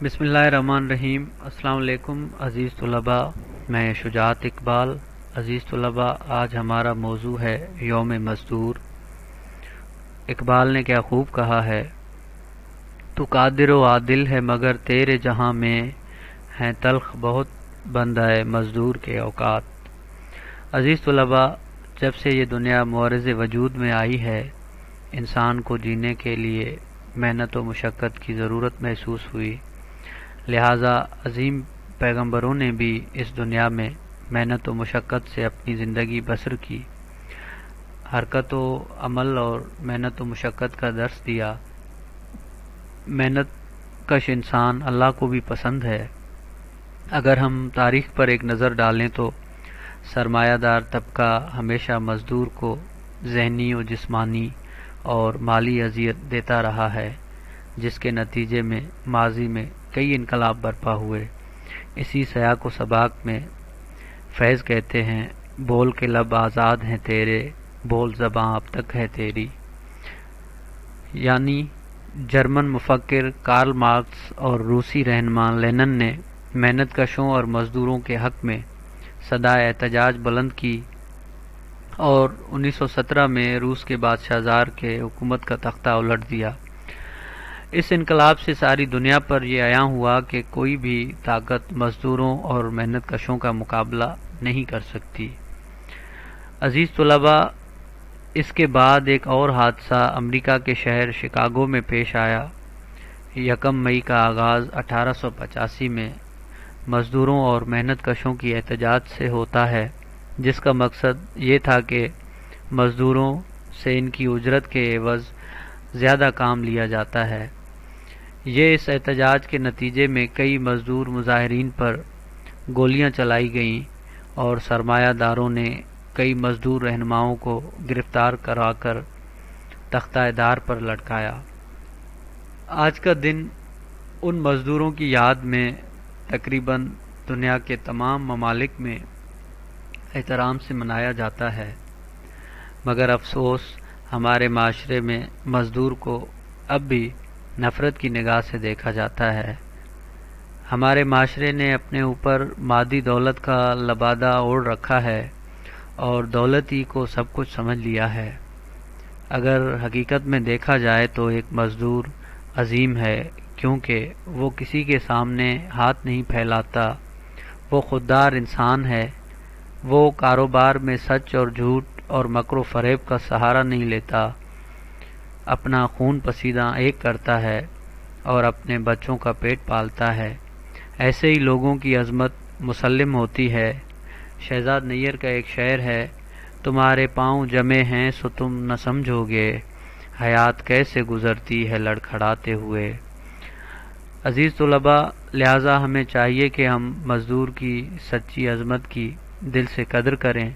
بسم اللہ الرحمن الرحیم۔ السلام علیکم عزیز طلباء، میں شجاعت اقبال۔ عزیز طلباء، آج ہمارا موضوع ہے یوم مزدور۔ اقبال نے کیا خوب کہا ہے، تو قادر و عادل ہے مگر تیرے جہاں میں ہیں تلخ بہت بندہ مزدور کے اوقات۔ عزیز طلباء، جب سے یہ دنیا معرض وجود میں آئی ہے، انسان کو جینے کے لیے محنت و مشقت کی ضرورت محسوس ہوئی، لہٰذا عظیم پیغمبروں نے بھی اس دنیا میں محنت و مشقت سے اپنی زندگی بسر کی، حرکت و عمل اور محنت و مشقت کا درس دیا۔ محنت کش انسان اللہ کو بھی پسند ہے۔ اگر ہم تاریخ پر ایک نظر ڈالیں تو سرمایہ دار طبقہ ہمیشہ مزدور کو ذہنی و جسمانی اور مالی اذیت دیتا رہا ہے، جس کے نتیجے میں ماضی میں کئی انقلاب برپا ہوئے۔ اسی سیاق و سباق میں فیض کہتے ہیں، بول کے لب آزاد ہیں تیرے، بول زباں اب تک ہے تیری۔ یعنی جرمن مفکر کارل مارکس اور روسی رہنما لینن نے محنت کشوں اور مزدوروں کے حق میں صدائے احتجاج بلند کی اور 1917 میں روس کے بادشاہ زار کے حکومت کا تختہ الٹ دیا۔ اس انقلاب سے ساری دنیا پر یہ عیاں ہوا کہ کوئی بھی طاقت مزدوروں اور محنت کشوں کا مقابلہ نہیں کر سکتی۔ عزیز طلباء، اس کے بعد ایک اور حادثہ امریکہ کے شہر شکاگو میں پیش آیا۔ 1 مئی کا آغاز 1885 میں مزدوروں اور محنت کشوں کی احتجاج سے ہوتا ہے، جس کا مقصد یہ تھا کہ مزدوروں سے ان کی اجرت کے عوض زیادہ کام لیا جاتا ہے۔ یہ اس احتجاج کے نتیجے میں کئی مزدور مظاہرین پر گولیاں چلائی گئیں اور سرمایہ داروں نے کئی مزدور رہنماؤں کو گرفتار کرا کر تختہ دار پر لٹکایا۔ آج کا دن ان مزدوروں کی یاد میں تقریباً دنیا کے تمام ممالک میں احترام سے منایا جاتا ہے، مگر افسوس ہمارے معاشرے میں مزدور کو اب بھی نفرت کی نگاہ سے دیکھا جاتا ہے۔ ہمارے معاشرے نے اپنے اوپر مادی دولت کا لبادہ اوڑھ رکھا ہے اور دولت ہی کو سب کچھ سمجھ لیا ہے۔ اگر حقیقت میں دیکھا جائے تو ایک مزدور عظیم ہے، کیونکہ وہ کسی کے سامنے ہاتھ نہیں پھیلاتا، وہ خوددار انسان ہے، وہ کاروبار میں سچ اور جھوٹ اور مکر و فریب کا سہارا نہیں لیتا، اپنا خون پسینہ ایک کرتا ہے اور اپنے بچوں کا پیٹ پالتا ہے۔ ایسے ہی لوگوں کی عظمت مسلم ہوتی ہے۔ شہزاد نیر کا ایک شعر ہے، تمہارے پاؤں جمے ہیں سو تم نہ سمجھو گے، حیات کیسے گزرتی ہے لڑکھڑاتے ہوئے۔ عزیز طلباء، لہٰذا ہمیں چاہیے کہ ہم مزدور کی سچی عظمت کی دل سے قدر کریں،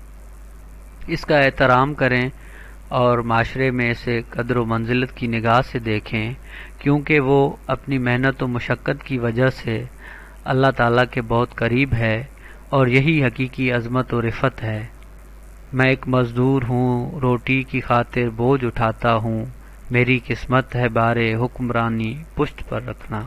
اس کا احترام کریں اور معاشرے میں اسے قدر و منزلت کی نگاہ سے دیکھیں، کیونکہ وہ اپنی محنت و مشقت کی وجہ سے اللہ تعالیٰ کے بہت قریب ہے اور یہی حقیقی عظمت و رفعت ہے۔ میں ایک مزدور ہوں، روٹی کی خاطر بوجھ اٹھاتا ہوں، میری قسمت ہے بارے حکمرانی پشت پر رکھنا۔